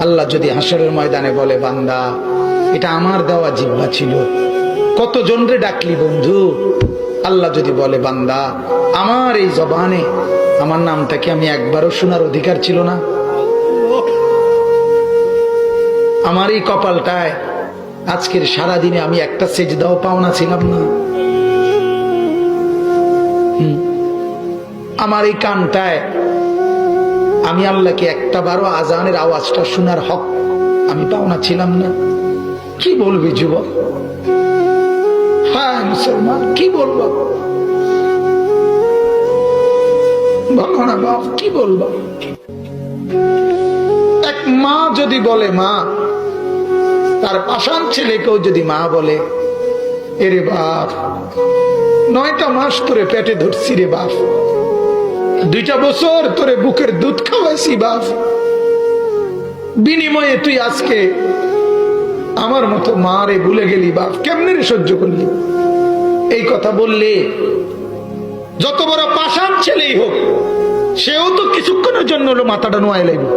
আল্লাহ যদি হাসরের ময়দানে বলে, বান্দা এটা আমার দেওয়া জিহ্বা ছিল, কতজন রে ডাকলি বন্ধু। আল্লাহ যদি বলে, বান্দা আমার এই জবানে আমার নামটা কি আমি একবারও শোনার অধিকার ছিল না? আমার এই কপালটায় আজকের সারাদিনে আমি একটা সেজদাও পাওনা ছিলাম না? আমার এই কানটায় আমি আল্লাহকে একটা বারো আজানের আওয়াজটা শোনার হক আমি পাওনা ছিলাম না? কি বলবি যুবক? হ্যাঁ মুসলমান, কি বলবো? বলো না বাপ, কি বলবো? এক মা যদি বলে, মা তার পাষাণ ছেলেকেও যদি মা বলে, এরে বাপ 9টা মাস তোরে পেটে ধরছি রে বাপ, 2টা বছর তোরে বুকের দুধ খাওয়াইছি বাপ, বিনিময়ে তুই আজকে আমার মতো মা রে ভুলে গেলি বাপ, কেমনে রে সহ্য করলি? এই কথা বললে যত বড় পাষাণ ছেলেই হোক, সেও তো কিছুক্ষণের জন্য হলো মাথাটা নোয়াই লাগবে।